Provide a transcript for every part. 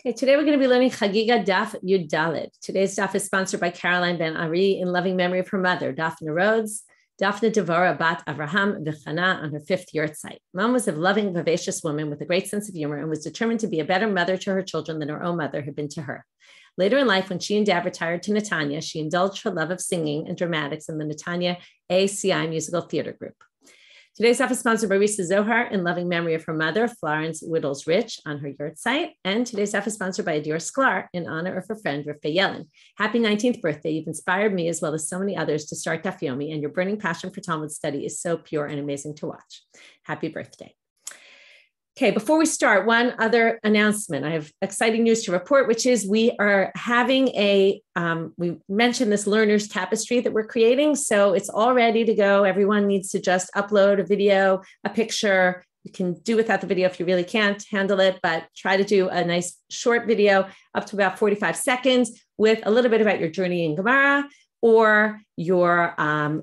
Okay, today we're going to be learning Chagigah Daf Yud. Today's daf is sponsored by Caroline Ben Ari in loving memory of her mother, Daphne Rhodes, Daphne Devora Bat Avraham V'Chana on her 5th yahrzeit. Mom was a loving, vivacious woman with a great sense of humor and was determined to be a better mother to her children than her own mother had been to her. Later in life, when she and Dad retired to Netanya, she indulged her love of singing and dramatics in the Netanya ACI musical theater group. Today's daf is sponsored by Risa Zohar in loving memory of her mother, Florence Whittles Rich, on her yahrzeit. And today's daf is sponsored by Adira Sklar in honor of her friend, Rivka Yellen. Happy 19th birthday. You've inspired me as well as so many others to start Daf Yomi, and your burning passion for Talmud study is so pure and amazing to watch. Happy birthday. Okay, before we start, one other announcement. I have exciting news to report, which is we are having we mentioned this learner's tapestry that we're creating. So it's all ready to go. Everyone needs to just upload a video, a picture. You can do without the video if you really can't handle it, but try to do a nice short video up to about 45 seconds with a little bit about your journey in Gemara, or your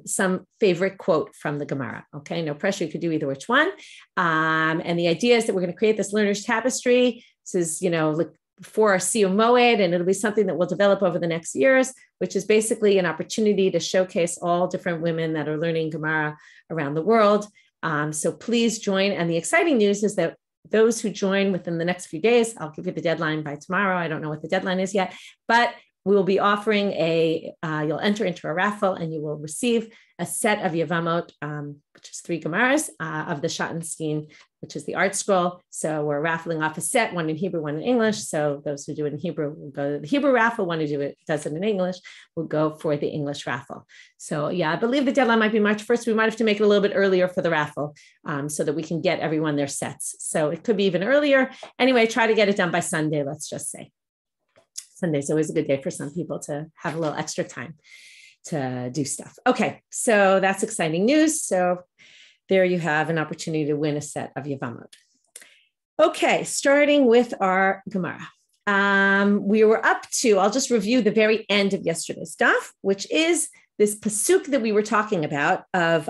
some favorite quote from the Gemara. Okay, no pressure, you could do either which one. And the idea is that we're going to create this learner's tapestry. This is, for our Shiur Moed, and it'll be something that we'll develop over the next years, which is basically an opportunity to showcase all different women that are learning Gemara around the world. So please join. And the exciting news is that those who join within the next few days, I'll give you the deadline by tomorrow. I don't know what the deadline is yet, but we will be offering you'll enter into a raffle and you will receive a set of Yevamot, which is 3 Gemaras of the Schottenstein, which is the art scroll. So we're raffling off a set, one in Hebrew, one in English. So those who do it in Hebrew will go to the Hebrew raffle. One who does it in English will go for the English raffle. So yeah, I believe the deadline might be March 1st. We might have to make it a little bit earlier for the raffle so that we can get everyone their sets. So it could be even earlier. Anyway, try to get it done by Sunday, let's just say. Sunday's always a good day for some people to have a little extra time to do stuff. Okay, so that's exciting news. So there you have an opportunity to win a set of Yevamot. Okay, starting with our Gemara. We were up to, I'll just review the very end of yesterday's daf, which is this pasuk that we were talking about of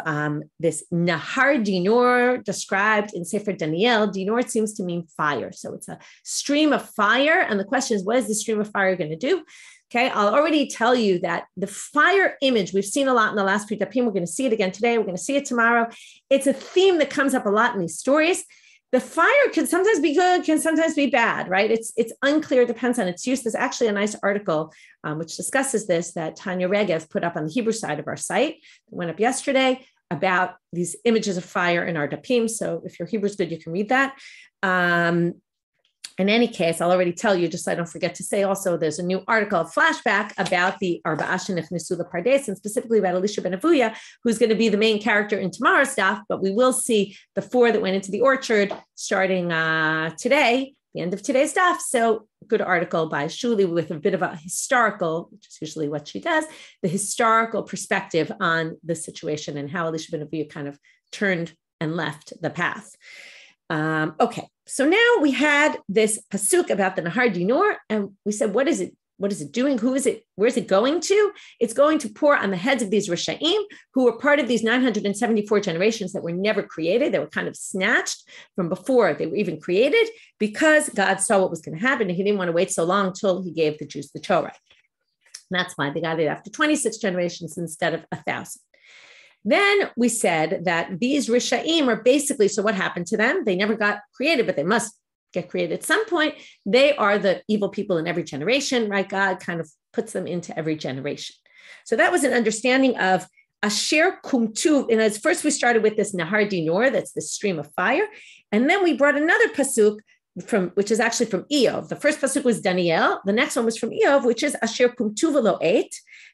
this Nahar Dinor described in Sefer Daniel. Dinor seems to mean fire. So it's a stream of fire. And the question is, what is the stream of fire going to do? Okay, I'll already tell you that the fire image, we've seen a lot in the last few dapim. We're going to see it again today. We're going to see it tomorrow. It's a theme that comes up a lot in these stories. The fire can sometimes be good, can sometimes be bad, right? It's unclear, it depends on its use. There's actually a nice article which discusses this that Tanya Regev put up on the Hebrew side of our site. It went up yesterday about these images of fire in our dapim. So if your Hebrew's good, you can read that. In any case, I'll already tell you, just so I don't forget to say also, there's a new article, a flashback about the Arba'ah Shenechnesu Pardes, and specifically about Elisha ben Avuya, who's going to be the main character in tomorrow's daf, but we will see the 4 that went into the orchard starting today, the end of today's daf. So good article by Shuli with a bit of a historical, which is usually what she does, the historical perspective on the situation and how Elisha ben Avuya kind of turned and left the path. Okay, so now we had this pasuk about the Nahar Dinor, and we said, what is it? What is it doing? Who is it? Where is it going to? It's going to pour on the heads of these Rishaim, who were part of these 974 generations that were never created. They were kind of snatched from before they were even created, because God saw what was going to happen, and he didn't want to wait so long till he gave the Jews the Torah. And that's why they got it after 26 generations instead of 1,000. Then we said that these Rishaim are basically, so what happened to them? They never got created, but they must get created at some point. They are the evil people in every generation, right? God kind of puts them into every generation. So that was an understanding of Asher Kumtu. And as first we started with this Nahar Dinor, that's the stream of fire. And then we brought another pasuk which is actually from Eov. The first pasuk was Daniel. The next one was from Eov, which is Asher Kumtu v'lo et.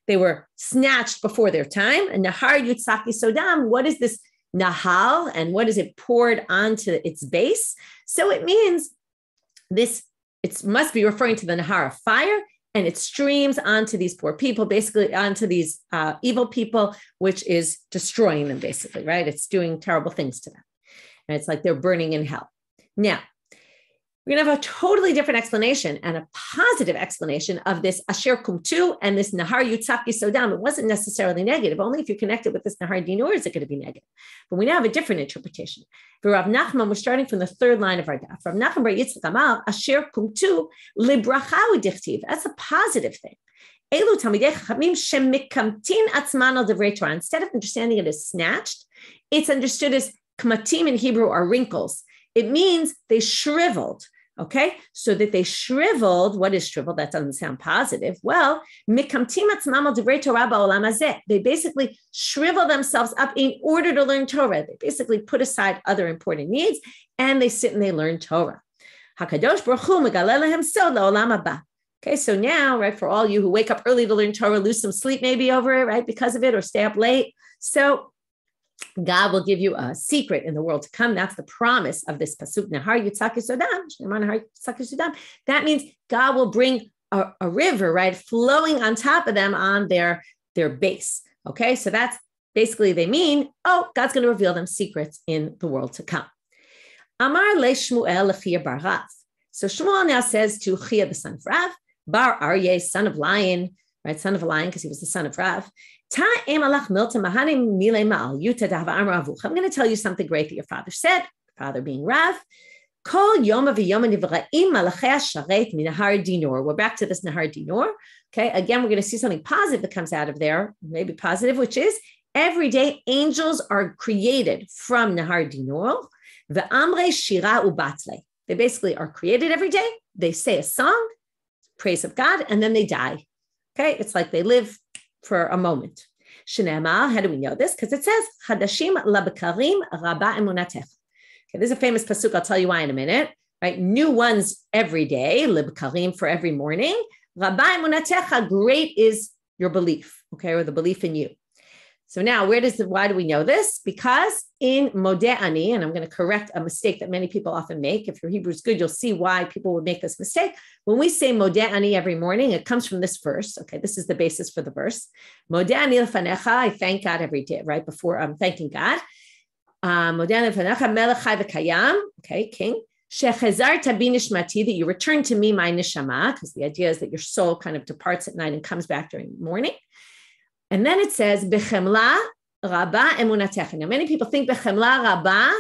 They were snatched before their time. And Nahar Yutzaki Sodam, what is this Nahal and what is it poured onto its base? So it means it must be referring to the Nahar of fire, and it streams onto these poor people, basically onto these evil people, which is destroying them basically, right? It's doing terrible things to them. And it's like they're burning in hell. Now, We're going to have a totally different explanation and a positive explanation of this Asher Kumtu and this Nahar Yutzaki Sodam. It wasn't necessarily negative. Only if you connect it with this Nahar Dinur is it going to be negative. But we now have a different interpretation. For Rav Nachman, we're starting from the third line of our daf. Rav Nachman bar Yitzchak Amal, Asher Kumtu Libracha Udichtiv. That's a positive thing. Elu Talmidei Chachamim Shemikamtin Atzman al Devrei Torah. Instead of understanding it as snatched, it's understood as kamatim in Hebrew are wrinkles. It means they shriveled. Okay, so that they shriveled. What is shriveled? That doesn't sound positive. Well, they basically shrivel themselves up in order to learn Torah. They basically put aside other important needs and they sit and they learn Torah. Okay, so now, right, for all you who wake up early to learn Torah, lose some sleep maybe over it, right, because of it, or stay up late. So God will give you a secret in the world to come. That's the promise of this pasuk. Nahar Yitzaki Sodam. That means God will bring a river, right, flowing on top of them on their base. Okay, so that's basically they mean, God's going to reveal them secrets in the world to come. Amar le Shmuel leChia bar Rav. So Shmuel now says to Chia the son of Rav, Bar Aryeh, son of lion, right, son of a lion because he was the son of Rav. I'm going to tell you something great that your father said, father being Rav. We're back to this Nahar Dinor. Okay, again, we're going to see something positive that comes out of there, maybe positive, which is every day angels are created from Nahar Dinor. They basically are created every day. They say a song, praise of God, and then they die. Okay, it's like they live for a moment. Shnema, how do we know this? Because it says, Hadashim labekarim rabba emunatecha. Okay, this is a famous pasuk. I'll tell you why in a minute. Right, new ones every day, libkarim for every morning. Rabba emunatecha, great is your belief. Okay, or the belief in you. So now, why do we know this? Because in Modeh Ani, and I'm going to correct a mistake that many people often make. If your Hebrew is good, you'll see why people would make this mistake. When we say Modeh Ani every morning, it comes from this verse. Okay, this is the basis for the verse. Modeh Ani lefanecha, I thank God every day, right before I'm thanking God. Modeh Ani lefanecha, melech chai v'kayam, okay, king. Shechezarta bi nishmati, that you return to me my neshama, because the idea is that your soul kind of departs at night and comes back during the morning. And then it says, Bechemla Rabba emunatecha. Now, many people think Bechemla Rabba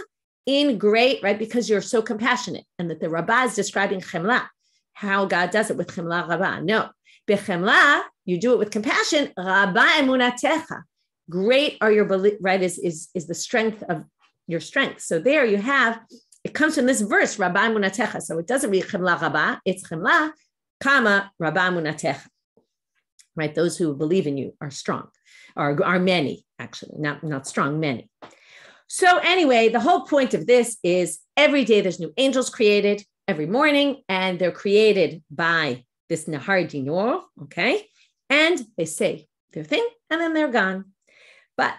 in great, right? Because you're so compassionate, and that the Rabba is describing Chemla, how God does it with Chemla Rabba. No, Bechemla, you do it with compassion. Rabba emunatecha. Great are your belief, right? Is the strength of your strength. So there you have, it comes from this verse, Rabba emunatecha. So it doesn't read Chemla Rabba, it's Chemla, comma, Rabba emunatecha. Right, those who believe in you are strong, are many, actually, not strong, many. So anyway, the whole point of this is every day there's new angels created every morning, and they're created by this Nahar Dinor, okay? And they say their thing, and then they're gone. But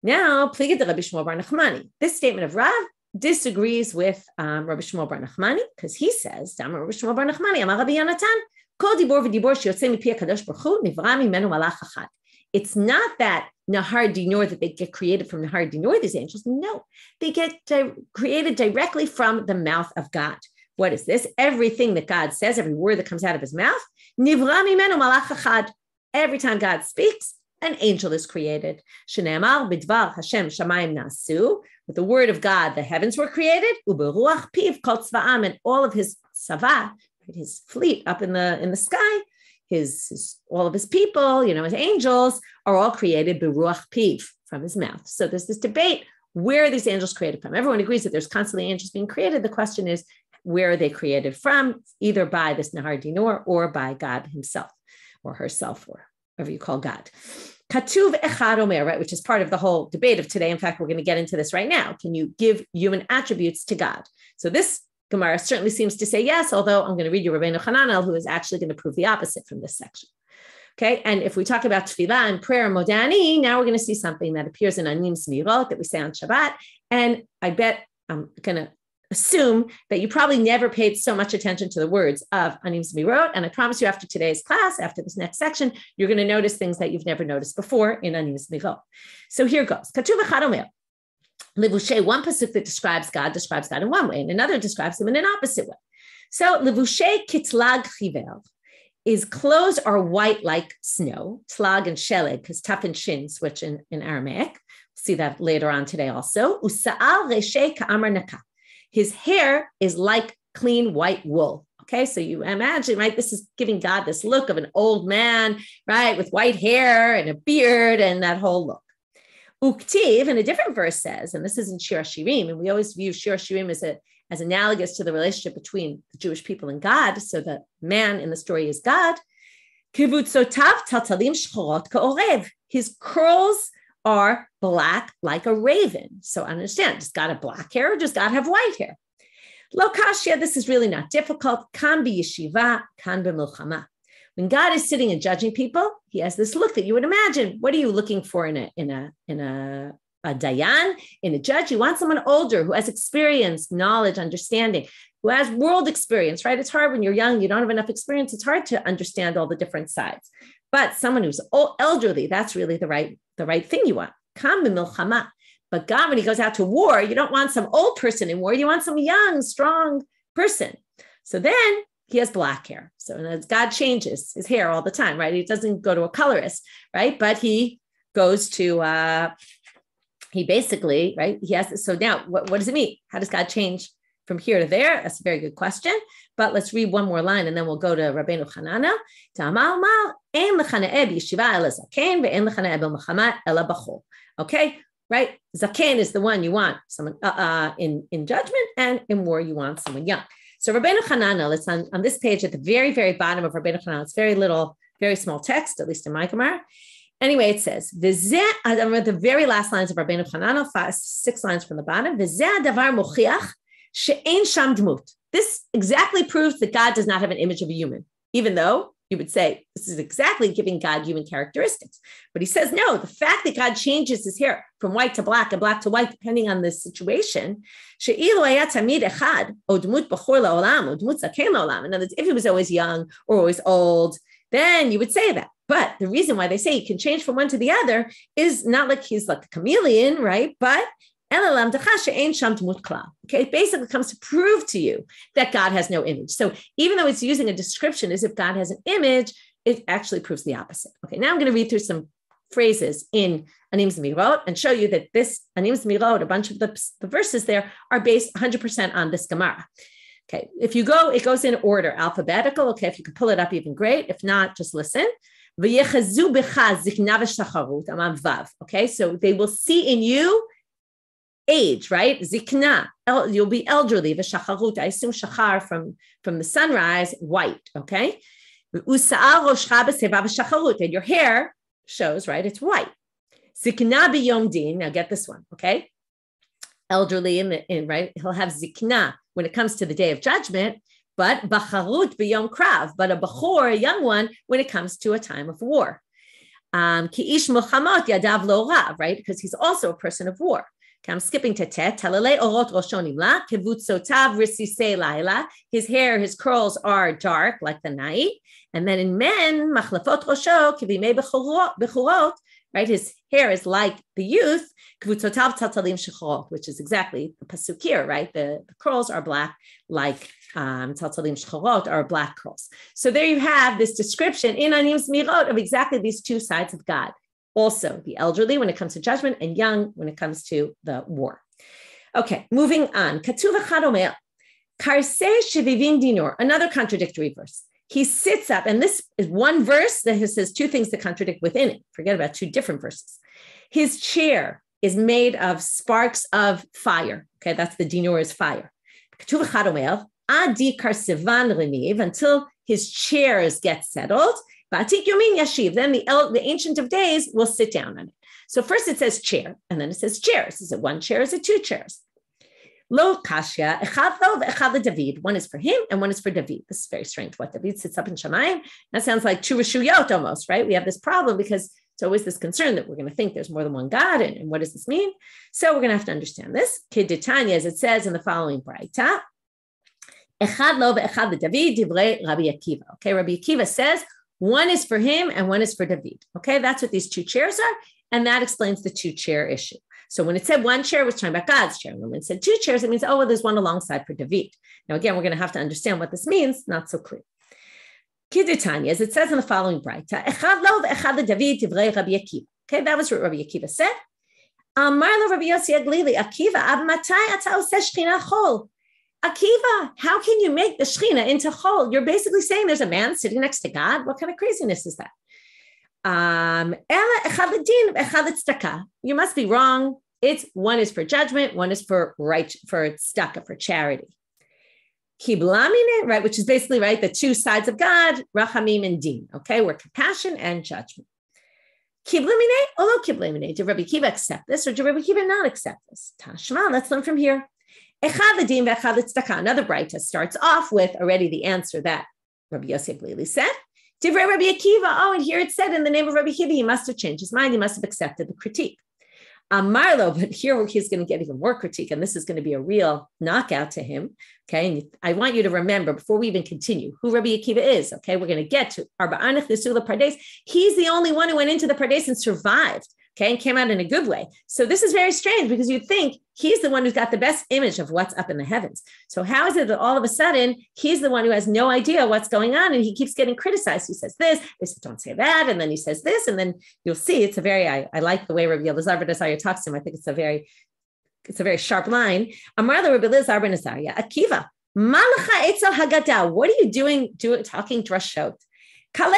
now, Pliga de Rabbi Shmuel bar Nachmani. This statement of Rav disagrees with Rabbi Shmuel bar Nachmani, because he says, Rabbi Shmuel bar Nachmani, Amar Rabbi Yonatan, it's not that Nahar Dinor, that they get created from Nahar Dinor, these angels. No, they get created directly from the mouth of God. What is this? Everything that God says, every word that comes out of his mouth, every time God speaks, an angel is created. Shene'amar b'dvar Hashem shamayim nasu. With the word of God, the heavens were created. Uberuach piv kol tzva'am, and all of his tzava, his fleet up in the sky, his all of his people, his angels are all created beruach piv, from his mouth. So there's this debate: where are these angels created from? Everyone agrees that there's constantly angels being created. The question is, where are they created from? Either by this Nahar Dinor or by God himself or herself, or whatever you call God. Katuv echad omer, right, which is part of the whole debate of today. In fact, we're going to get into this right now. Can you give human attributes to God? So this Gemara certainly seems to say yes, although I'm going to read you Rabbeinu Hananel, who is actually going to prove the opposite from this section. Okay, and if we talk about tefillah and prayer and Modeh Ani, now we're going to see something that appears in Anim Smirot that we say on Shabbat, and I bet I'm going to assume that you probably never paid so much attention to the words of Anim Smirot, and I promise you after today's class, after this next section, you're going to notice things that you've never noticed before in Anim Smirot. So here goes. Katuv echad omer. Livushay, one pasuk that describes God in one way, and another describes him in an opposite way. So levushe kitlag chiver. His clothes are white like snow, tlag and sheleg, because taf and shin switch in Aramaic. We'll see that later on today also. Usa'al reshe ka'amar naka. His hair is like clean white wool. Okay, so you imagine, right? This is giving God this look of an old man, right, with white hair and a beard and that whole look. Uktiv, in a different verse says, and this is in Shiur Shirim, and we always view Shiur Shirim as analogous to the relationship between the Jewish people and God. So the man in the story is God. Kivutzotav taltalim shchorot ka'orev. His curls are black like a raven. So understand, does God have black hair or does God have white hair? Lo kashya, this is really not difficult. Kan b'yeshiva, kan b'milchama. When God is sitting and judging people, he has this look that you would imagine. What are you looking for in a dayan, in a judge? You want someone older who has experience, knowledge, understanding, who has world experience, right? It's hard when you're young, you don't have enough experience. It's hard to understand all the different sides. But someone who's elderly, that's really the right thing you want. Kam b'milchama. But God, when he goes out to war, you don't want some old person in war. You want some young, strong person. So then he has black hair. So as God changes his hair all the time, right? He doesn't go to a colorist, right? But he goes to, he basically, right? He has, so now what does it mean? How does God change from here to there? That's a very good question. But let's read one more line and then we'll go to Rabbeinu Hanana. Okay, right? Zaken is the one you want, someone in judgment, and in war you want someone young. So Rabbeinu Hanana, it's on this page at the very, very bottom of Rabbeinu Hanana. It's very little, very small text, at least in my Gemara. Anyway, it says, I'm at the very last lines of Rabbeinu Hanana, 6 lines from the bottom. This exactly proves that God does not have an image of a human, even though you would say this is exactly giving God human characteristics. But he says, no, the fact that God changes his hair from white to black and black to white, depending on the situation. In other words, if he was always young or always old, then you would say that. But the reason why they say he can change from one to the other is not like he's like a chameleon, right? But okay, it basically comes to prove to you that God has no image. So even though it's using a description as if God has an image, it actually proves the opposite. Okay, now I'm going to read through some phrases in Anim Zmirot and show you that this Anim Zmirot, a bunch of the verses there, are based 100% on this Gemara. Okay, if you go, it goes in order, alphabetical. Okay, if you can pull it up, even great. If not, just listen. Okay, so they will see in you age, right? Zikna, you'll be elderly. V'shacharut, I assume shachar from the sunrise, white, okay? And your hair shows, right? It's white. Zikna b'yom din, now get this one, okay? Elderly, right? He'll have zikna when it comes to the day of judgment, but bacharut b'yom krav, but a bachor, a young one, when it comes to a time of war. Ki ish milchamot yadav lo rav, right? Because he's also a person of war. Okay, I'm skipping to tet. Talalei orot rosho nimla, kevutzotav risisei laila. His hair, his curls are dark like the night. And then in men, machlafot rosho kivimei bechurot, right? His hair is like the youth, kevutzotav taltalim shechorot, which is exactly the pasuk here, right? The curls are black like taltalim shechorot are black curls. So there you have this description in Anim Zmirot of exactly these two sides of God. Also, the elderly when it comes to judgment and young when it comes to the war. Okay, moving on. Katuv echad omer, karseh shevivim dinor, another contradictory verse. He sits up, and this is one verse that says two things that contradict within it. Forget about two different verses. His chair is made of sparks of fire. Okay, that's the dinor is fire. Katuv echad omer, adi karsevan reniv, until his chairs get settled. Then the Ancient of Days will sit down on it. So first it says chair, and then it says chairs. Is it one chair? Is it two chairs? Lo kashya, echad lo ve'echad David. One is for him and one is for David. This is very strange. What David sits up in Shamayim. That sounds like two Rishuyot almost, right? We have this problem because it's always this concern that we're going to think there's more than one God. And what does this mean? So we're going to have to understand this. Keditanya, as it says in the following Braita, echad lo ve'echad David, divrei Rabbi Akiva. Okay, Rabbi Akiva says, one is for him and one is for David. Okay, that's what these two chairs are. And that explains the two chair issue. So when it said one chair, it was talking about God's chair. And when it said two chairs, it means, oh, well, there's one alongside for David. Now, again, we're going to have to understand what this means. Not so clear. Kiditanya, as it says in the following Braita, okay, that was what Rabbi Akiva said. Akiva, how can you make the Shechina into Chol? You're basically saying there's a man sitting next to God. What kind of craziness is that? You must be wrong. One is for judgment, one is for tzedakah, for charity. Kiblamine, right, which is basically, right, the two sides of God, rachamim and din, okay, we're compassion and judgment. Kiblamine, although kiblamine, did Rabbi Akiva accept this or did Rabbi Akiva not accept this? Tashma, let's learn from here. Another Braita starts off with already the answer that Rabbi Yossi Glili said. Divrei Rabbi Akiva, and here it said in the name of Rabbi Akiva, he must have changed his mind, he must have accepted the critique. Marlo, but here he's going to get even more critique, and this is going to be a real knockout to him. Okay, and I want you to remember before we even continue who Rabbi Akiva is. Okay, we're going to get to Arba'anach Nesula Pardes. He's the only one who went into the Pardes and survived. Okay, and came out in a good way. So this is very strange because you'd think he's the one who's got the best image of what's up in the heavens. So how is it that all of a sudden he's the one who has no idea what's going on and he keeps getting criticized? He says this, they say don't say that, and then he says this, and then you'll see it's a very, I like the way Rabbi Elazar ben Azariah talks to him. I think it's a very sharp line. Amar le Rabbi Elazar ben Azariah, Akiva, malacha etzel haggadah. What are you doing talking drashot? Go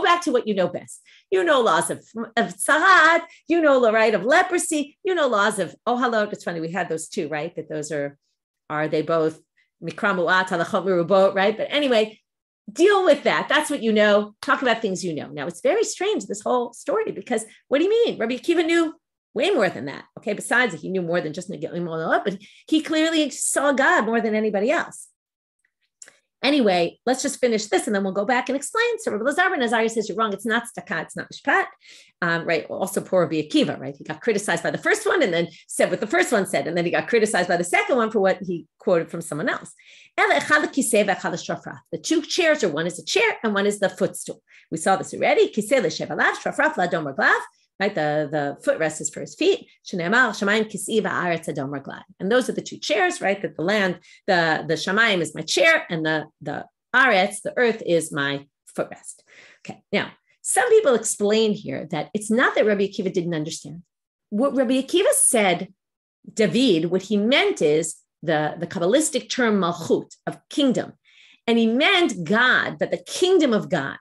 back to what you know best. You know laws of tzarat, you know the right of leprosy, you know laws of ohalot. It's funny, we had those two, right? That those are they both mikra mu'at, halachot merubot, right? But anyway, deal with that. That's what you know. Talk about things you know. Now, it's very strange, this whole story, because what do you mean? Rabbi Akiva knew way more than that. Okay, besides he knew more than just Negilim Olot, but he clearly saw God more than anybody else. Anyway, let's just finish this and then we'll go back and explain. So Rabbi Elazar ben Azariah says you're wrong. It's not tzedakah, it's not mishpat. Right. Also poor Rabbi Akiva, right? He got criticized by the first one and then said what the first one said. And then he got criticized by the second one for what he quoted from someone else. The two chairs are one is a chair and one is the footstool. We saw this already. Right, the footrest is for his feet. And those are the two chairs, right? That the land, the shamayim is my chair, and the aretz, the earth, is my footrest. Okay, now some people explain here that it's not that Rabbi Akiva didn't understand. What Rabbi Akiva said, David, what he meant is the Kabbalistic term malchut, of kingdom, and he meant God, but the kingdom of God,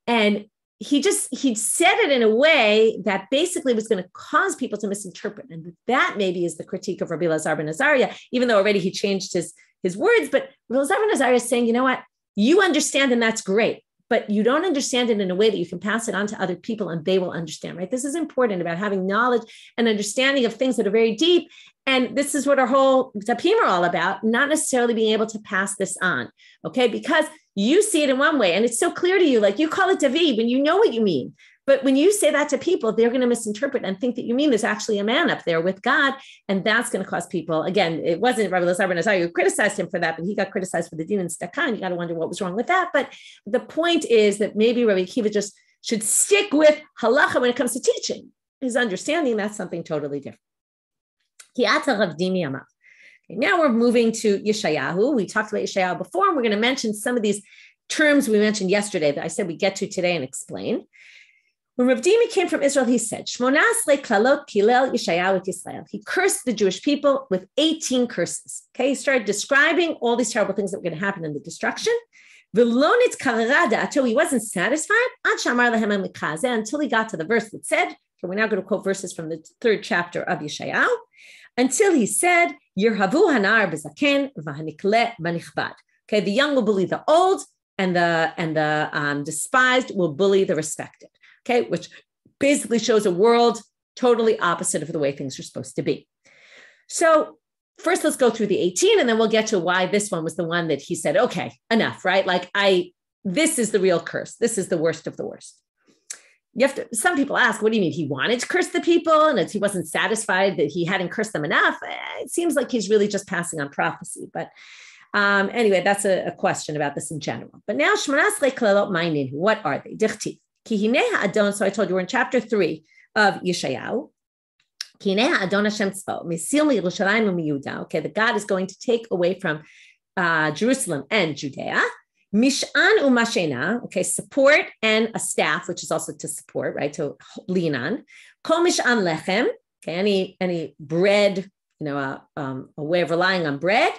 and he said it in a way that basically was going to cause people to misinterpret. And that maybe is the critique of Rabbi Elazar ben Azariah, even though already he changed his words. But Rabbi Elazar ben Azariah is saying, you know what, you understand and that's great, but you don't understand it in a way that you can pass it on to other people and they will understand, right? This is important about having knowledge and understanding of things that are very deep. And this is what our whole dapim are all about, not necessarily being able to pass this on, okay? Because you see it in one way and it's so clear to you, like you call it David when you know what you mean. But when you say that to people, they're going to misinterpret and think that you mean there's actually a man up there with God. And that's going to cause people, again, it wasn't Rabbi Elazar ben Azariah who criticized him for that, but he got criticized for the din and tzedakah. You got to wonder what was wrong with that. But the point is that maybe Rabbi Akiva just should stick with halacha when it comes to teaching. His understanding, that's something totally different. Okay, now we're moving to Yeshayahu. We talked about Yeshayahu before, and we're going to mention some of these terms we mentioned yesterday that I said we get to today and explain. When Rav Dimi came from Israel, he said, he cursed the Jewish people with 18 curses. Okay, he started describing all these terrible things that were going to happen in the destruction. Until he wasn't satisfied, until he got to the verse that said, so we're now going to quote verses from the 3rd chapter of Yeshayahu, until he said, Yirhavu hanar b'zaken v'hanikle b'nichbad. Okay, the young will bully the old, and the despised will bully the respected. Okay, which basically shows a world totally opposite of the way things are supposed to be. So first, let's go through the 18, and then we'll get to why this one was the one that he said, okay, enough, right? Like this is the real curse. This is the worst of the worst. Some people ask, what do you mean? He wanted to curse the people and he wasn't satisfied that he hadn't cursed them enough. It seems like he's really just passing on prophecy. But anyway, that's a question about this in general. But now, what are they? So I told you we're in chapter 3 of Yeshayahu. Okay, the God is going to take away from Jerusalem and Judea. Mish'an u'mashena, okay, support and a staff, which is also to support, right, to lean on. Kol mish'an lechem, okay, any bread, a way of relying on bread,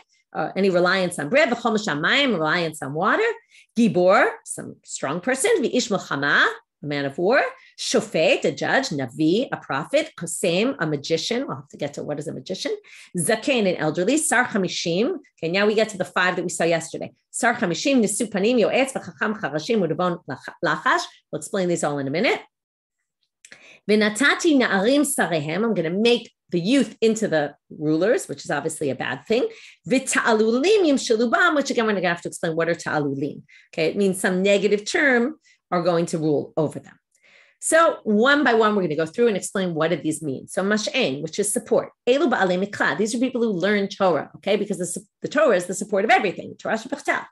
any reliance on bread. V'chol mish'an mayim, reliance on water. Gibor, some strong person. V'ish milchama, a man of war. Shofet, a judge. Navi, a prophet. Kosem, a magician. We'll have to get to what is a magician. Zaken, an elderly. Sar chamishim. Okay, now we get to the 5 that we saw yesterday. Sar chamishim, nisu panim, yoetz, v'chacham charashim, udavon lachash. We'll explain these all in a minute. V'natati na'arim sarehem. I'm going to make the youth into the rulers, which is obviously a bad thing. V'ta'alulim yimshalubam, which again, we're going to have to explain what are ta'alulim. Okay, it means some negative term are going to rule over them. So one by one, we're going to go through and explain what do these mean. So mash'en, which is support. Elu ba'alei mikla. These are people who learn Torah, okay? Because the Torah is the support of everything. Torah shebachtav.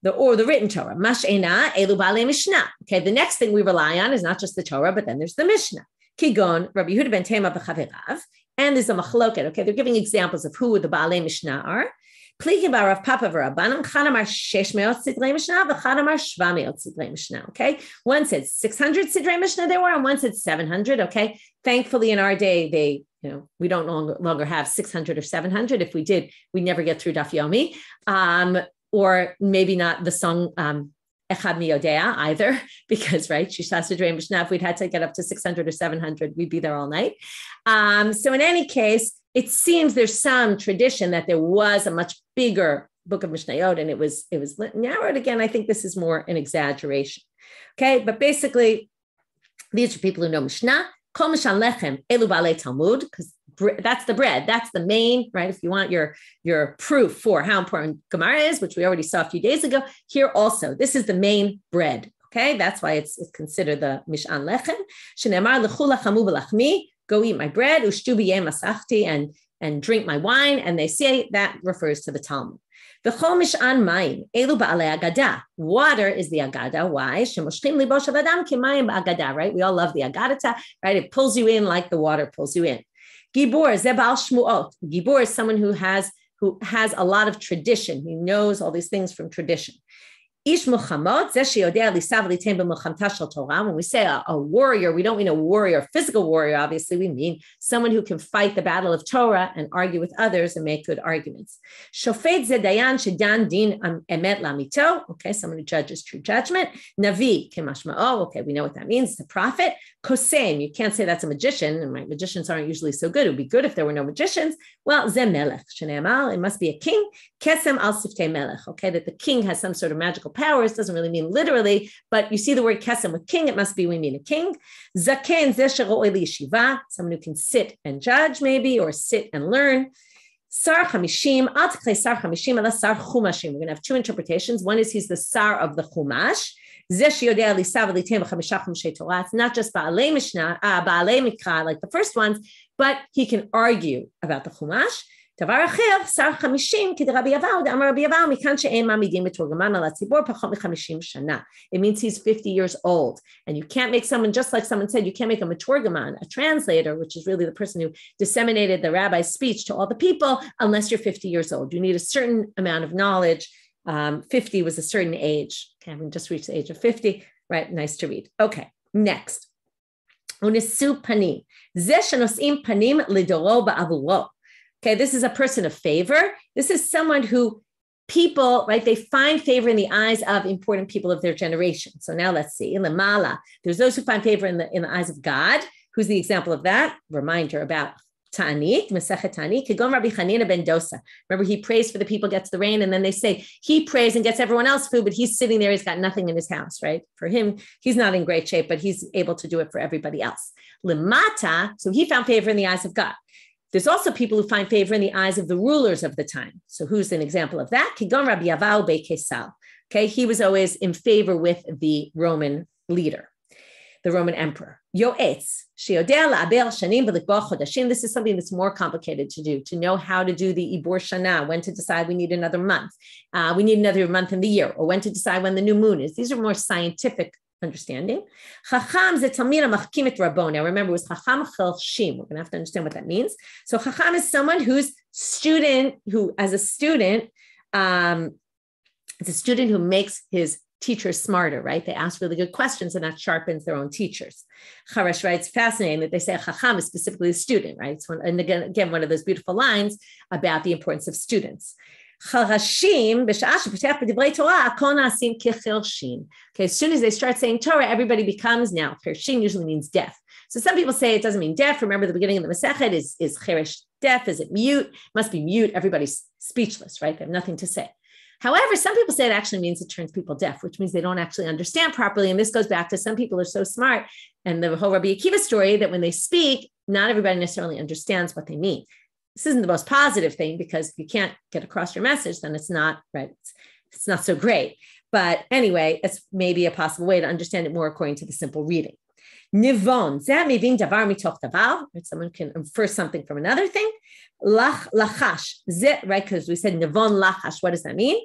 The written Torah. Mash'ena, elu ba'alei mishnah. Okay, the next thing we rely on is not just the Torah, but then there's the Mishnah. Kigon, Rabbi Yehuda ben Tema v'chaverav. And there's a machloket, okay? They're giving examples of who the ba'alei mishnah are. Okay, one said 600 sidrei mishnah there were, and one said 700. Okay, thankfully in our day we don't longer have 600 or 700. If we did, we'd never get through Daf Yomi, or maybe not the song Echad Mi Yodea either, because Shisha sidrei mishnah. If we'd had to get up to 600 or 700, we'd be there all night. So in any case, it seems there's some tradition that there was a much bigger book of Mishnayot, and it was narrowed. Again, I think this is more an exaggeration. Okay, but basically, these are people who know Mishnah. Kol mishan lechem elu ba'alei Talmud, because that's the bread. That's the main, right? If you want your proof for how important Gemara is, which we already saw a few days ago, here also, this is the main bread. Okay, that's why it's considered the mishan lechem. Shenemar lechu lachamu v'lachmi. Go eat my bread, ushtu b'yeh masachti, and drink my wine. And they say that refers to the Talmud. V'chol mish'an mayim, elu ba'alei agada. Water is the agada. Why? Shemoshchim libo shel adam kimayim ba'agada, right? We all love the agadata, right? It pulls you in like the water pulls you in. Gibor, ze ba'al shmuot. Gibor is someone who has a lot of tradition. He knows all these things from tradition. Ish Muhammad, when we say a warrior, we don't mean a warrior, physical warrior, obviously, we mean someone who can fight the battle of Torah and argue with others and make good arguments. Shofet zedayan shedan din emet lamito, okay, someone who judges true judgment. Navi kemashma'o, okay, we know what that means, the prophet. Kosem, you can't say that's a magician, and magicians aren't usually so good. It would be good if there were no magicians. Well, ze melech, shene'amal, it must be a king. Kesem al siftei melech, okay, that the king has some sort of magical powers, doesn't really mean literally, but you see the word kesem with king, it must be we mean a king. Zaken ze shero'eh liyeshiva, someone who can sit and judge maybe, or sit and learn. Sar chamishim, al tikle sar chamishim ala sar chumashim. We're going to have 2 interpretations. One is he's the sar of the chumash. It's not just ba'alei mishnah, ba'alei mikra, like the first ones, but he can argue about the chumash. דבר אחר, שר 50, כדרבי יבאו, דאמר רבי יבאו, מכאן שאין מעמידים מתורגמן על הציבור, פחות מ-50 שנה. It means he's 50 years old. And you can't make someone, just like someone said, you can't make a metorgaman, a translator, which is really the person who disseminated the rabbi's speech to all the people, unless you're 50 years old. You need a certain amount of knowledge. 50 was a certain age. Okay, I haven't just reached the age of 50. Right, nice to read. Okay, next. Unisu panim. Ze shenosim panim lidoro ba'avuro. Okay, this is a person of favor. This is someone who people, right, they find favor in the eyes of important people of their generation. So now let's see. In the Mala, there's those who find favor in the eyes of God. Who's the example of that? Reminder about Ta'anit, Masechet Ta'anit, Kigon Rabbi Chanina ben Dosa. Remember, he prays for the people, gets the rain, and then they say he prays and gets everyone else food, but he's sitting there, he's got nothing in his house, right? For him, he's not in great shape, but he's able to do it for everybody else. Limata, so he found favor in the eyes of God. There's also people who find favor in the eyes of the rulers of the time. So who's an example of that? Kigon Rabbi Yavau be Kesal. Okay, he was always in favor with the Roman leader, the Roman emperor. Yoetz, sheyodea la'aber shanim v'likbor chodashim. This is something that's more complicated to do, to know how to do the ibor shana, when to decide we need another month. We need another month in the year, or when to decide when the new moon is. These are more scientific understanding. Chacham ze talmid hamachkim et rabo. Now remember, it was chacham chelshim. We're going to have to understand what that means. So chacham is someone who's as a student, it's a student who makes his teachers smarter, right? They ask really good questions and that sharpens their own teachers. Charash writes, fascinating that they say chacham is specifically a student, right? So, and again, one of those beautiful lines about the importance of students. Okay, as soon as they start saying Torah, everybody becomes now. Chershin usually means deaf. So some people say it doesn't mean deaf. Remember the beginning of the Masechet is cheresh deaf? Is it mute? It must be mute. Everybody's speechless, right? They have nothing to say. However, some people say it actually means it turns people deaf, which means they don't actually understand properly. And this goes back to some people are so smart and the whole Rabbi Akiva story that when they speak, not everybody necessarily understands what they mean. This isn't the most positive thing because if you can't get across your message, then it's not right. It's not so great. But anyway, it's maybe a possible way to understand it more according to the simple reading. Nivon, someone can infer something from another thing. Lachash, right? Because we said nivon lachash. What does that mean?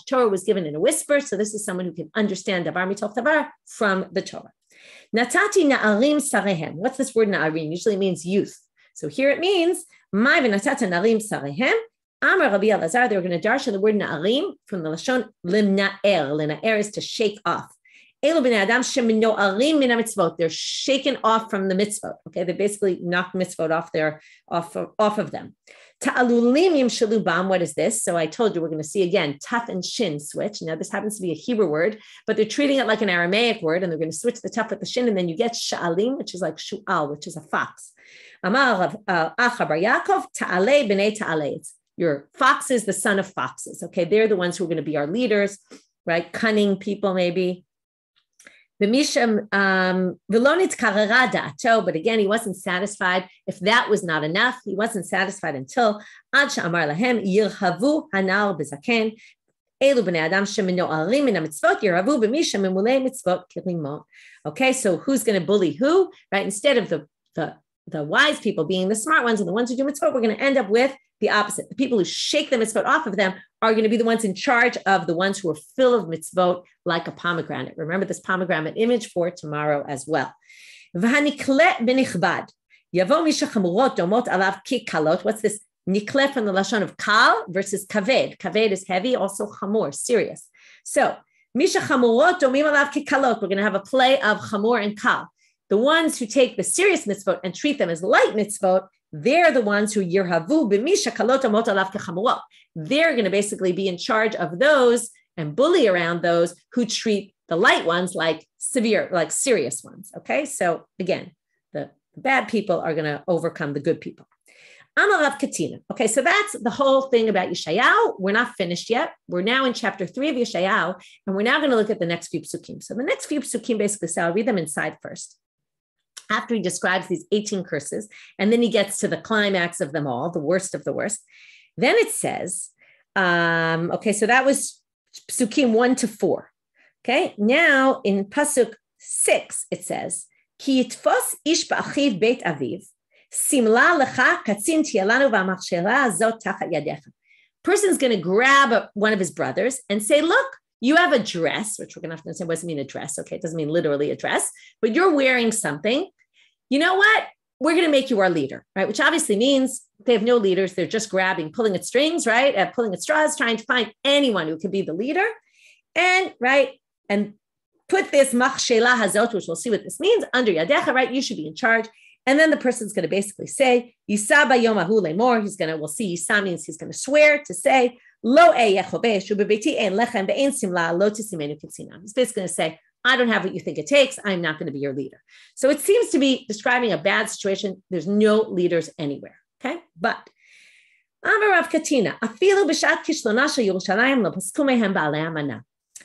Torah was given in a whisper, so this is someone who can understand davar mitoch davar from the Torah. Natati na'arim sarehem. What's this word na'arim? Usually it means youth. So here it means mai v'natata na'arim sarehem. Amar Rabbi Elazar. They were going to darshan the word na'arim from the lashon limna'er. Limna'er is to shake off. They're shaken off from the mitzvot. Okay, they basically knocked mitzvot off of them. Ta'alulim yimshalu bam. What is this? So I told you we're going to see again taf and shin switch. Now this happens to be a Hebrew word, but they're treating it like an Aramaic word, and they're going to switch the taf with the shin, and then you get sha'alim, which is like shu'al, which is a fox. Amar Acha bar Yaakov ta'alei b'nei ta'alei. Your fox is the son of foxes. Okay, they're the ones who are going to be our leaders, right? Cunning people maybe. But again, he wasn't satisfied. If that was not enough, he wasn't satisfied until okay, so who's going to bully who, right? Instead of the wise people being the smart ones and the ones who do mitzvot, we're going to end up with the opposite. The people who shake the mitzvot off of them are going to be the ones in charge of the ones who are full of mitzvot like a pomegranate. Remember this pomegranate image for tomorrow as well. What's this nikle from the lashon of kal versus kaved? Kaved is heavy, also chamor, serious. So misha chamurot domim alav kikalot. We're going to have a play of chamor and kal. The ones who take the serious mitzvot and treat them as light mitzvot, they're the ones who yirhavu b'misha kalot amot alav kechamurot. They're going to basically be in charge of those and bully around those who treat the light ones like severe, like serious ones. Okay, so again, the bad people are going to overcome the good people. Amarav Katina. Okay, so that's the whole thing about Yeshayahu. We're not finished yet. We're now in chapter 3 of Yeshayahu, and we're now going to look at the next few psukim. So the next few psukim basically say, I'll read them inside first. After he describes these 18 curses, and then he gets to the climax of them all, the worst of the worst. Then it says, okay, so that was psukim 1 to 4. Okay, now in pasuk 6, it says, Ki yitfos ish ba'achiv beit aviv, simla lecha katzin tielanu v'amachshela zot tachat yadecha. Person's going to grab one of his brothers and say, look, you have a dress, which we're going to have to understand what does it mean a dress. Okay, it doesn't mean literally a dress, but you're wearing something. You know what? We're going to make you our leader, right? Which obviously means they have no leaders. They're just pulling at strings, right? Pulling at straws, trying to find anyone who could be the leader. And, right, and put this machshela hazot, which we'll see what this means, under yadecha, right? You should be in charge. And then the person's going to basically say, Yisa bayom ahu lemor. We'll see, Yisa means he's going to swear to say, Lo eyechobesh ubebeti ein lechem ve'ein simla lo tisimenu kitzinam. He's basically going to say, I don't have what you think it takes. I'm not going to be your leader. So it seems to be describing a bad situation. There's no leaders anywhere. Okay, but Rav Katina, afilu b'shat kishlona shel Yerushalayim lo pasku mehem ba'alei amana.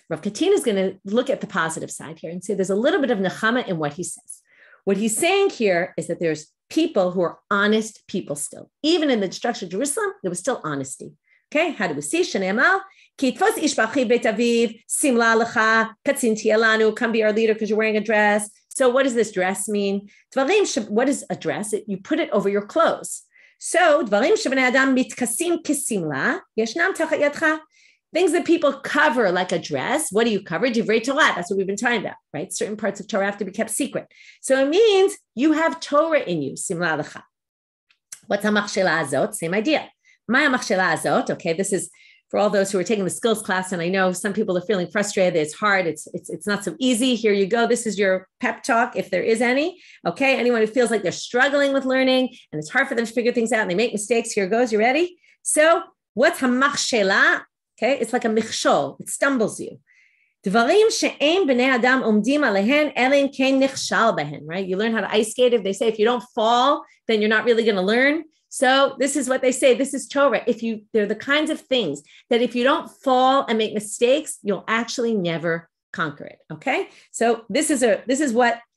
Rav Katina is going to look at the positive side here and say there's a little bit of nechama in what he says. What he's saying here is that there's people who are honest people still. Even in the destruction of Jerusalem, there was still honesty. Okay, how do we see? Shene'emal, ki yitfos ish b'achiv beit aviv, simla lecha, katzin tielanu, come be our leader because you're wearing a dress. So what does this dress mean? What is a dress? You put it over your clothes. So dvarim shebnei adam mitkasim kisimla, yeshnam tachat yadcha. Things that people cover, like a dress. What do you cover? Divrei Torah. That's what we've been talking about, right? Certain parts of Torah have to be kept secret. So it means you have Torah in you. Simla lecha. What's hamachshela azot? Same idea. My hamachshela azot. Okay, this is for all those who are taking the skills class, and I know some people are feeling frustrated. It's hard. It's not so easy. Here you go. This is your pep talk, if there is any. Okay, anyone who feels like they're struggling with learning and it's hard for them to figure things out and they make mistakes, here goes. You ready? So what's hamachshela? Okay, it's like a michshol. It stumbles you. Dvarim she'ein bnei adam omdim alehen elen kein nichshal behen. Right? You learn how to ice skate. If they say if you don't fall, then you're not really going to learn. So this is what they say. This is Torah. They're the kinds of things that if you don't fall and make mistakes, you'll actually never conquer it. Okay. So this is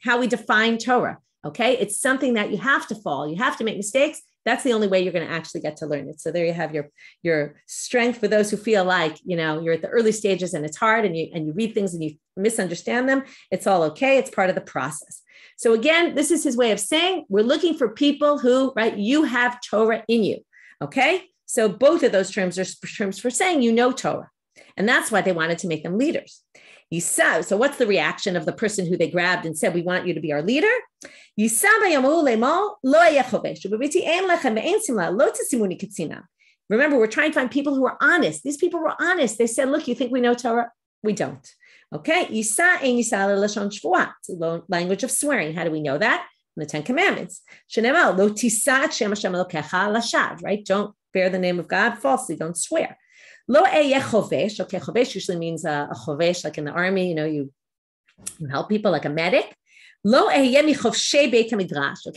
how we define Torah. Okay. It's something that you have to fall. You have to make mistakes. That's the only way you're going to actually get to learn it. So there you have your strength for those who feel like, you're at the early stages and it's hard and you read things and you misunderstand them. It's all okay. It's part of the process. So again, this is his way of saying we're looking for people who, right, you have Torah in you. Okay. So both of those terms are terms for saying Torah. And that's why they wanted to make them leaders. So what's the reaction of the person who they grabbed and said, we want you to be our leader? Remember, we're trying to find people who are honest. These people were honest. They said, look, you think we know Torah? We don't. Okay. It's the language of swearing. How do we know that? In the 10 Commandments. Right? Don't bear the name of God falsely. Don't swear. Okay, chovesh usually means a chovesh, like in the army, you help people like a medic. Okay,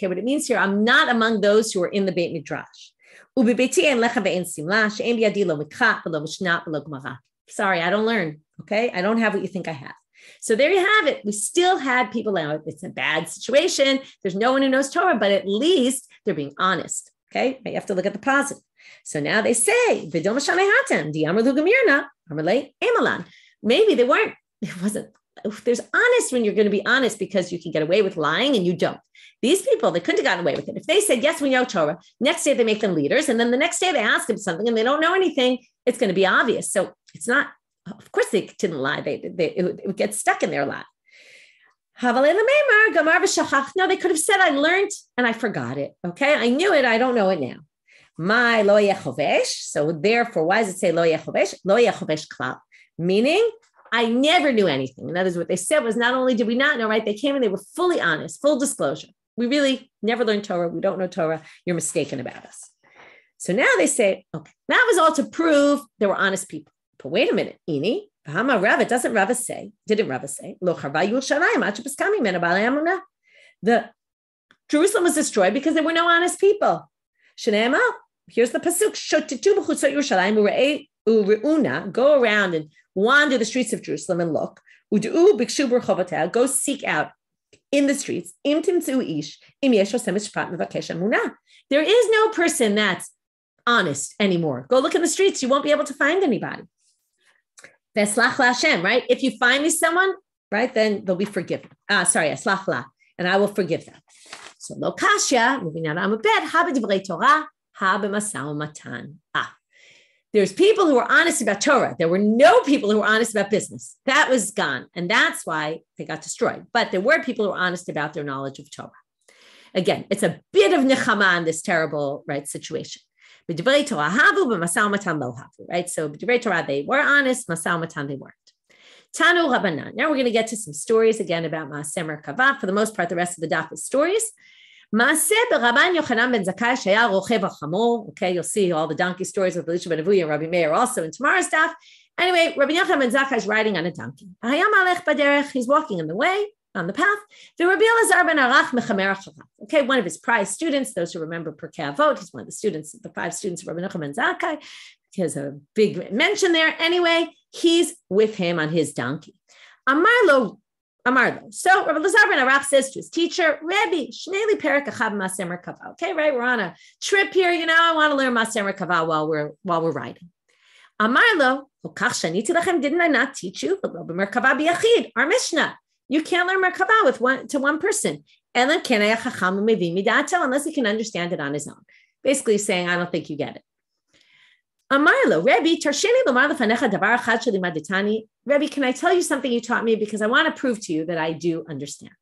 what it means here, I'm not among those who are in the Beit Midrash. Sorry, I don't learn. Okay, I don't have what you think I have. So there you have it. We still had people out. It's a bad situation. There's no one who knows Torah, but at least they're being honest. Okay, you have to look at the positive. So now they say, maybe they weren't. It wasn't. There's honest when you're going to be honest because you can get away with lying and you don't. These people, they couldn't have gotten away with it. If they said, yes, we know Torah, next day they make them leaders, and then the next day they ask them something and they don't know anything, it's going to be obvious. So it's not, of course they didn't lie. It would get stuck in their lie. No, they could have said, I learned and I forgot it. Okay, I knew it. I don't know it now. My lo yechovesh. So therefore, why does it say lo yechovesh? Lo yechovesh klal, meaning I never knew anything. In other words, what they said was not only did we not know, right? They came and they were fully honest, full disclosure. We really never learned Torah. We don't know Torah. You're mistaken about us. So now they say, okay, that was all to prove there were honest people. But wait a minute, Ini, didn't Rava say, Lo charva Yerushalayim ad shepaskam mimena ba'alei emunah. The Jerusalem was destroyed because there were no honest people. Shneimah, here's the pasuk: Shotetu b'chutzot Yerushalayim u're'una, go around and wander the streets of Jerusalem and look. U'du'u b'kshu b'rechovoteha, go seek out in the streets. Im timtzu ish im yesh osem mishpat mevakesh emunah. There is no person that's honest anymore. Go look in the streets. You won't be able to find anybody. Veslach Hashem, right? If you find me someone, right, then they'll be forgiven. Eslach la, and I will forgive them. So lo kasha, moving on Amud Bet, ha b'divrei Torah, ha b'masau matan. There's people who are honest about Torah. There were no people who were honest about business. That was gone, and that's why they got destroyed. But there were people who were honest about their knowledge of Torah. Again, it's a bit of nechama in this terrible, right, situation. B'divrei Torah havu, b'masau matan lo havu, right? So b'divrei Torah, they were honest, masau matan, they weren't. Tanu Rabbanan. Now we're going to get to some stories again about Maaseh Merkava. For the most part, the rest of the daf is stories. Maaseh b'Rabban Yochanan ben Zakkai shaya rochev al-chamor. Okay, you'll see all the donkey stories with Elisha ben Avuya and Rabbi Meir also in tomorrow's daf. Anyway, Rabbi Yochanan ben Zakkai is riding on a donkey. He's walking on the way, on the path. Okay, one of his prized students, those who remember Pirkei Avot, he's one of the students, the 5 students of Rabbi Yochanan ben Zakkai. He has a big mention there. Anyway, he's with him on his donkey. Amarlo. So Rabbi Lazar ben Arach says to his teacher, Rebbe, Shneli Perak Achab Maaseh Merkava. Okay, right, we're on a trip here. I want to learn Maaseh Merkava while we're riding. Amarlo, didn't I not teach you? Merkava biyachid, our Mishnah. You can't learn Merkava with one person. Unless he can understand it on his own. Basically saying, I don't think you get it. Amarlo, Rebbe, Tarsheni Lomar Lefanecha Davar Echad Shelimaditani. Rebbe, can I tell you something you taught me? Because I want to prove to you that I do understand.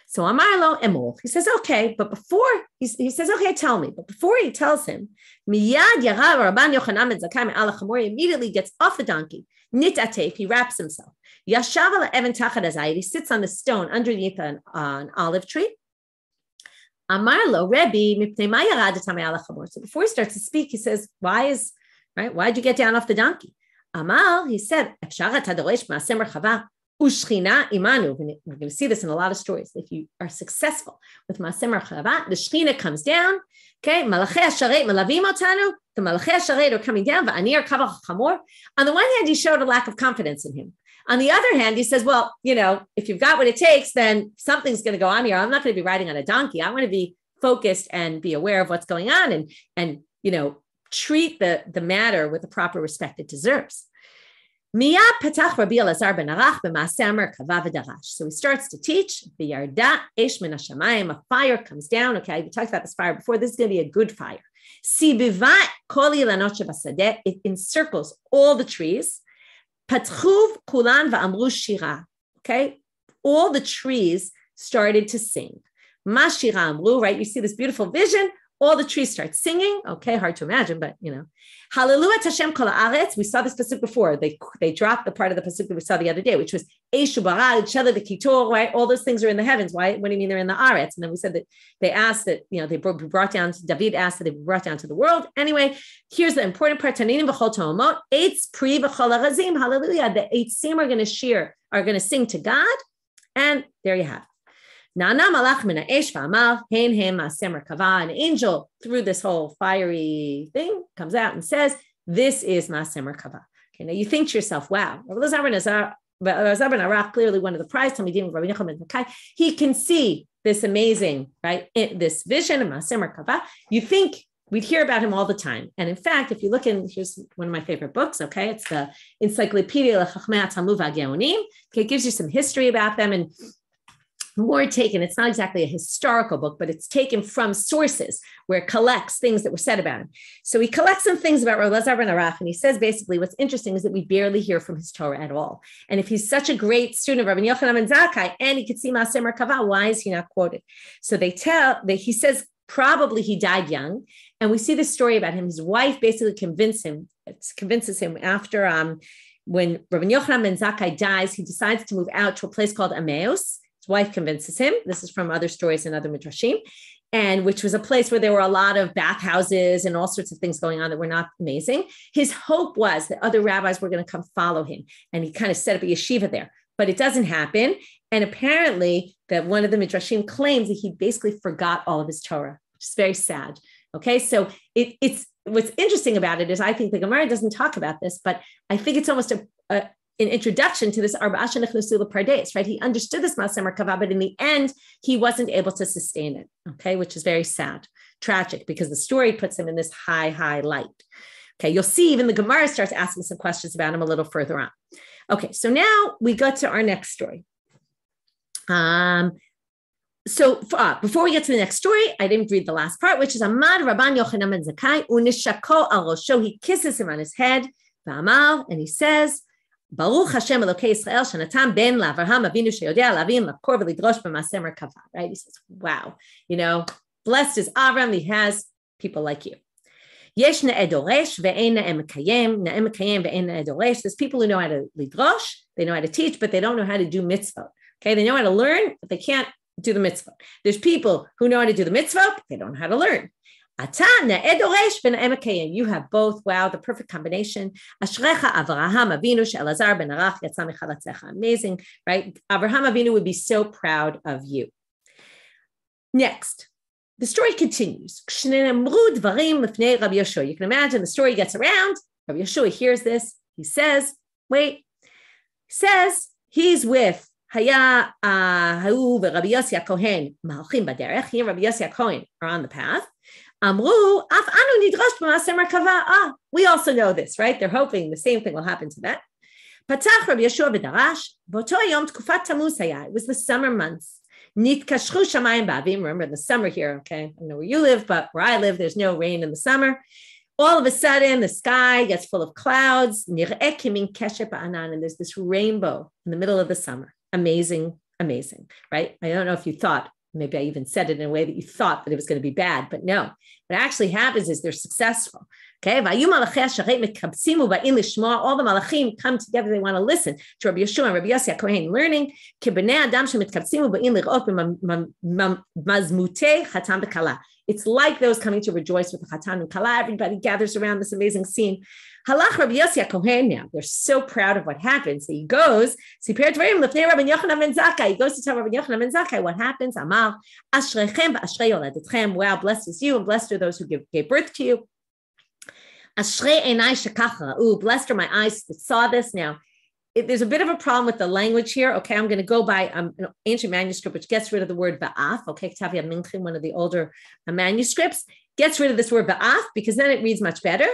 So Amarlo Emol. He says, okay, but before, he says, okay, tell me. But before he tells him, Miyad Yarav Rabban Yochanan ben Zakkai me'al hachamor, he immediately gets off the donkey. Nit atef, he wraps himself. Yashav ala even tachad hazayit, he sits on the stone underneath an olive tree. Amarlo Rebbe mipnei ma yaradat me'al hachamor. So before he starts to speak, he says, why'd you get down off the donkey? Amal, he said, we're going to see this in a lot of stories. If you are successful with Maaseh Merchava, the Shechina comes down. Okay, Malachei Hasharet Malavim Otanu. The Malachei Hasharet are coming down. On the one hand, he showed a lack of confidence in him. On the other hand, he says, well, if you've got what it takes, then something's going to go on here. I'm not going to be riding on a donkey. I want to be focused and be aware of what's going on and treat the matter with the proper respect it deserves. So he starts to teach. A fire comes down. Okay, we talked about this fire before. This is going to be a good fire. It encircles all the trees. Okay, all the trees started to sing. Right? You see this beautiful vision. All the trees start singing. Okay, hard to imagine, but Hallelujah Hashem kol haaretz. We saw this pasuk before. They dropped the part of the pasuk that we saw the other day, which was Eshu barad shela v'kitor. Right, all those things are in the heavens. Why? What do you mean they're in the aretz? And then we said that they asked that they brought down. David asked that they be brought down to the world. Anyway, here's the important part. Taninim v'chol to'omot eitz pri v'chol harazim. Hallelujah. The eitzim are going to sing to God, and there you have it. An angel through this whole fiery thing comes out and says, this is Maaseh Merkava. Okay, now you think to yourself, wow, clearly one of the prize Talmidim of Rabbi Yochanan ben Zakkai, he can see this amazing, right, this vision of Maaseh Merkava. You think we'd hear about him all the time. And in fact, if you look here's one of my favorite books, okay, it's the Encyclopedia L'Chachmei Talmud VaGeonim. Okay, it gives you some history about them and more taken. It's not exactly a historical book, but it's taken from sources where it collects things that were said about him. So he collects some things about Rav Elazar ben Arach, and he says basically what's interesting is that we barely hear from his Torah at all. And if he's such a great student of Rabbi Yochanan ben Zakkai and he could see Maaseh Merkava, why is he not quoted? So he says probably he died young, and we see this story about him. His wife basically convinces him after when Rabbi Yochanan ben Zakkai dies, he decides to move out to a place called Emmaus. His wife convinces him. This is from other stories and other midrashim, and which was a place where there were a lot of bathhouses and all sorts of things going on that were not amazing. His hope was that other rabbis were going to come follow him, and he kind of set up a yeshiva there, but it doesn't happen. And apparently that one of the midrashim claims that he basically forgot all of his Torah, which is very sad. Okay, so it's what's interesting about it is I think the Gemara doesn't talk about this, but I think it's almost an introduction to this Arba'a Shenichnasu L'Pardes, right? He understood this Maaseh Merkava, but in the end, he wasn't able to sustain it, okay, which is very sad, tragic, because the story puts him in this high light. Okay, you'll see even the Gemara starts asking some questions about him a little further on. Okay, so now we go to our next story. Before we get to the next story, I didn't read the last part, which is Amad Rabban Yochanan ben Zakkai unishako al rosho. He kisses him on his head, v'amal, and he says, Baruch Hashem Elokei Yisrael Shanatan Ben LaAvraham Avinu Sheyodea Lavim Lakor V'Lidrosh B'Maaseh Merkava. Right? He says, "Wow, blessed is Avram. He has people like you." Yesh Na'eh Doresh Ve'ein Na'eh Mekayem Ve'ein Na'eh Doresh. There's people who know how to lidrosh, they know how to teach, but they don't know how to do mitzvot. Okay, they know how to learn, but they can't do the mitzvot. There's people who know how to do the mitzvot, but they don't know how to learn. You have both. Wow, the perfect combination. Amazing, right? Avraham Avinu would be so proud of you. Next, the story continues. You can imagine the story gets around. Rabbi Yeshua hears this. He says, he's with Haya Rabbi Yossi Kohen Malchim Baderech. He and Rabbi Yossi Kohen are on the path. Amru, af anu nidrosh b'maaseh merkava. We also know this, right? They're hoping the same thing will happen to them. Patach Rabbi Yeshua v'darash, b'oto yom tkufat Tammuz haya. It was the summer months. Nitkashchu shamayim ba'avim. Remember the summer here, okay? I don't know where you live, but where I live, there's no rain in the summer. all of a sudden, the sky gets full of clouds, and there's this rainbow in the middle of the summer. Amazing, amazing, right? I don't know if you thought, maybe I even said it in a way that you thought that it was going to be bad, but no. What actually happens is they're successful. Okay, all the malachim come together. They want to listen to Rabbi Yeshua and Rabbi Yossi Kohen learning. It's like those coming to rejoice with the Chatan and Kala. Everybody gathers around this amazing scene. Halach Rabbi Yossi Kohen now. They're so proud of what happens. So he goes, he goes to tell Rabbi Yochanan ben Zakkai what happens. Amal, Ashrechem v'ashrei yoledetchem. Wow, blessed is you and blessed are those who gave birth to you. Ashrei einai shekach ra'u. Blessed are my eyes that saw this. Now, there's a bit of a problem with the language here. Okay, I'm going to go by an ancient manuscript, which gets rid of the word ba'af. Okay, Ktavia Minchim, one of the older manuscripts, gets rid of this word ba'af because then it reads much better.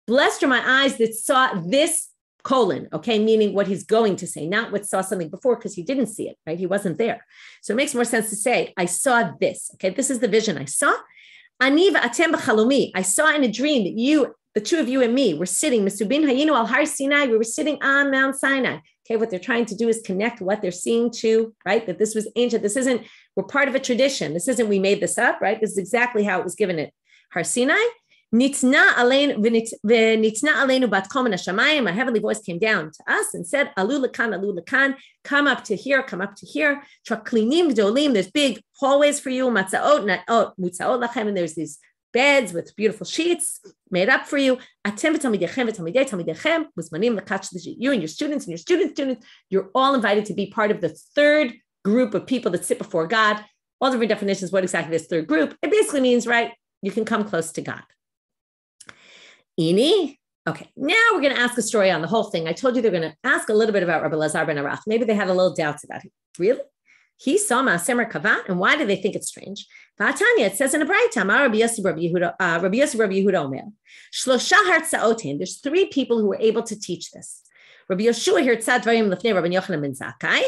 Blessed are my eyes that saw this colon, okay, meaning what he's going to say, not what saw something before because he didn't see it, right? He wasn't there. So it makes more sense to say, I saw this, okay? This is the vision I saw. Ani v'atem b'chalumi. I saw in a dream that you, the two of you and me, were sitting, Mesubin hayinu al har Sinai, we were sitting on Mount Sinai. Okay, what they're trying to do is connect what they're seeing to, right? That this was ancient. This isn't, we're part of a tradition. This isn't, we made this up, right? This is exactly how it was given at Har Sinai. Nitna aleinu bat kol min hashamayim. A heavenly voice came down to us and said, alu lekan, come up to here, come up to here. Traklinim gdolim, there's big hallways for you. Matzaot mutzaot lachem, and there's these beds with beautiful sheets made up for you. Atem v'talmidechem v'talmidechem muzmanim lekach. You and your students, you're all invited to be part of the third group of people that sit before God. All different definitions. What exactly this third group? It basically means, right, you can come close to God. Ini. Okay, now we're going to ask a story on the whole thing. I told you they're going to ask a little bit about Rabbi Lazar ben Arach. Maybe they had a little doubts about it. Really? He saw Ma'aser Merkava, and why do they think it's strange? V'atanya, it says in a Braita, Rabbi Yossi Rabbi Yehuda Omer, Shlosha hartzaotin. There's three people who were able to teach this. Rabbi Yeshua hirtzad dvarim lefnei Rabbi Yochanan ben Zakkai.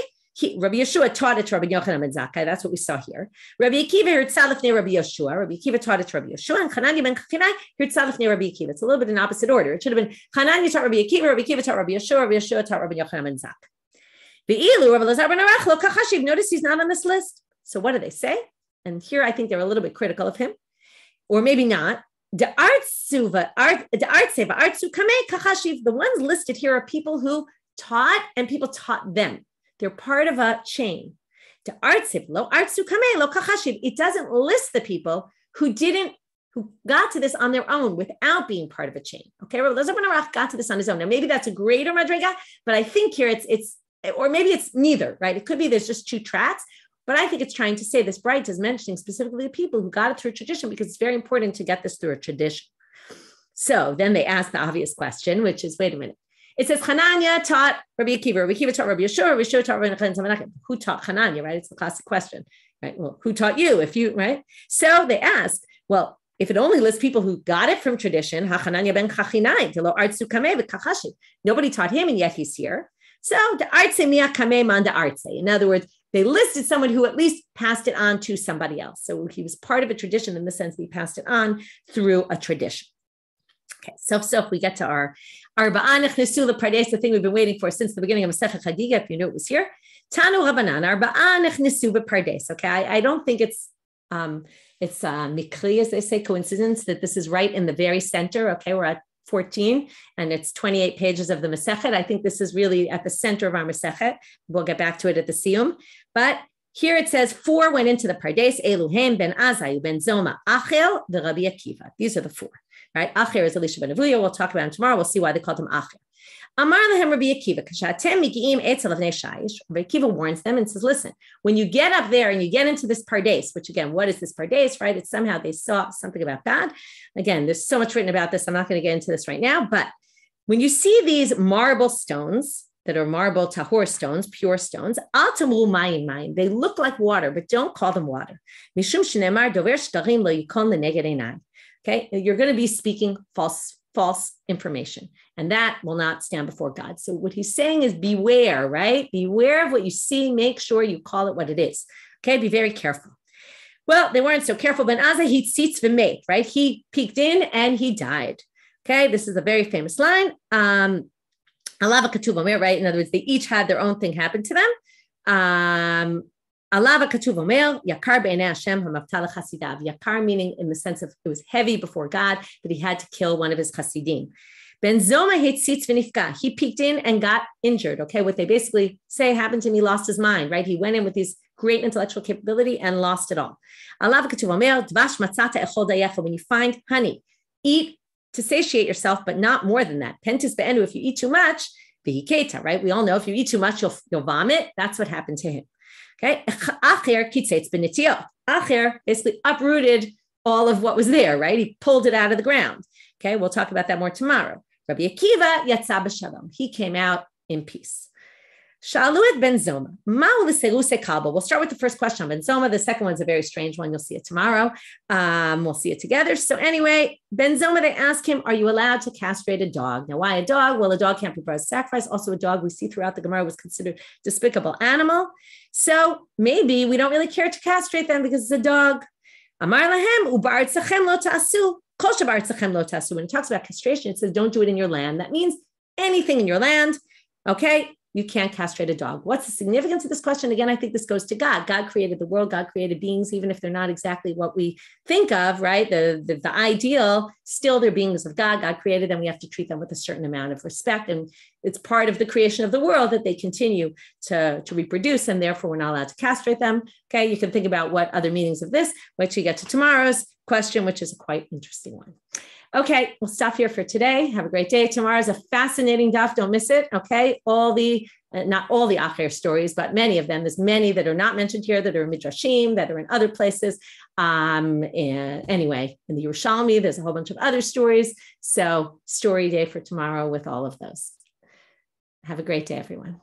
Rabbi Yeshua taught it to Rabbi Yochanan ben Zakkai. That's what we saw here. Rabbi Akiva hirtzad lefnei Rabbi Yeshua. Rabbi Akiva taught it to Rabbi Yeshua, and Hanani ben Chachinai hirtzad lefnei Rabbi Akiva. It's a little bit in opposite order. It should have been Hanani taught Rabbi Akiva taught Rabbi Yeshua taught Rabbi Yochanan ben Zakkai. Notice he's not on this list. So what do they say? And here I think they're a little bit critical of him, or maybe not. The ones listed here are people who taught and people taught them. They're part of a chain. It doesn't list the people who got to this on their own without being part of a chain. Okay, Rabbi Elazar ben Arach got to this on his own. Now maybe that's a greater madriga, but I think here it's or maybe it's neither, right? It could be there's just two tracks, but I think it's trying to say this Braita is mentioning specifically the people who got it through tradition because it's very important to get this through a tradition. So then they ask the obvious question, which is, wait a minute. It says Hananya taught Rabbi Akiva taught Rabbi Yeshua taught Rabbi Yochanan. Who taught Hananya, right? It's the classic question, right? Well, who taught you right? So they ask, well, if it only lists people who got it from tradition, Hananya ben Chachinai, nobody taught him and yet he's here. So the artse miya kamei man the artse. In other words, they listed someone who at least passed it on to somebody else. So he was part of a tradition in the sense that he passed it on through a tradition. Okay, so we get to our Arba'anech Nesu Pardes, the thing we've been waiting for since the beginning of Masechet Chagigah, if you knew it was here. Tanu Rabbanan, Arba'anech Nesu Pardes. Okay, I don't think it's mikri, as they say, coincidence that this is right in the very center. Okay, we're at 14, and it's 28 pages of the Masechet. I think this is really at the center of our Masechet. We'll get back to it at the Siyum. But here it says, 4 went into the Pardes, Eluhem ben Azai, ben Zoma, Achel, the Rabbi Akiva. These are the 4. Right? Acher is Elisha ben Avuya. We'll talk about him tomorrow. We'll see why they called him Acher. Amar lehem Rabbi Akiva, kashatem migiim etzel avnei shayish. Rabbi Akiva warns them and says, listen, when you get up there and you get into this Pardes, which again, what is this Pardes, right? It's somehow they saw something about God. Again, there's so much written about this. I'm not going to get into this right now, but when you see these marble stones that are marble tahor stones, pure stones, al tamru mayim mayim, they look like water, but don't call them water. Mishum shenemar dover shtarim lo yikon leneged einai. Okay, you're going to be speaking false information, and that will not stand before God. So what he's saying is beware, right? Beware of what you see. Make sure you call it what it is. Okay, be very careful. Well, they weren't so careful. Ben Azah he seats v'meit, right? He peeked in and he died. Okay, this is a very famous line. Alava katuv omer, right? In other words, they each had their own thing happen to them. Alava katuv omer, yakar be'enei Hashem hamavtal chasidav. Yakar meaning in the sense of it was heavy before God that he had to kill one of his chasidim. Ben Zoma hitzitz v'nifka. He peeked in and got injured. Okay, what they basically say happened to him, he lost his mind, right? He went in with these great intellectual capability and lost it all. Alava katuv omer, dvash matzata echol dayecha. When you find honey, eat to satiate yourself, but not more than that. Pentis be'enu, if you eat too much, v'hiketa, right? We all know if you eat too much, you'll vomit. That's what happened to him. Okay. Acher kitzetz b'nitio. Acher basically uprooted all of what was there, right? He pulled it out of the ground. Okay. We'll talk about that more tomorrow. Rabbi Akiva yatsa b'shalom. He came out in peace. Shalu et Ben Zoma. Ma'u l'seruse kalbo. We'll start with the first question on Ben Zoma. The second one's a very strange one. You'll see it tomorrow. We'll see it together. So anyway, Ben Zoma, they ask him, are you allowed to castrate a dog? Now, why a dog? Well, a dog can't be brought as sacrifice. Also, a dog we see throughout the Gemara was considered despicable animal. So maybe we don't really care to castrate them because it's a dog. Amar lahem u'ba'artzachem lo ta'asu. Kol she'ba'artzachem lo ta'asu. When it talks about castration, it says don't do it in your land. That means anything in your land. Okay. You can't castrate a dog. What's the significance of this question? Again, I think this goes to God. God created the world. God created beings, even if they're not exactly what we think of, right? The ideal, still they're beings of God. God created them. We have to treat them with a certain amount of respect. And it's part of the creation of the world that they continue to reproduce. And therefore, we're not allowed to castrate them. Okay, you can think about what other meanings of this. Wait till you get to tomorrow's question, which is a quite interesting one. Okay, we'll stop here for today. Have a great day. Tomorrow is a fascinating daf. Don't miss it. Okay, not all the Acher stories, but many of them. There's many that are not mentioned here that are in Midrashim, that are in other places. And anyway, in the Yerushalmi, there's a whole bunch of other stories. So story day for tomorrow with all of those. Have a great day, everyone.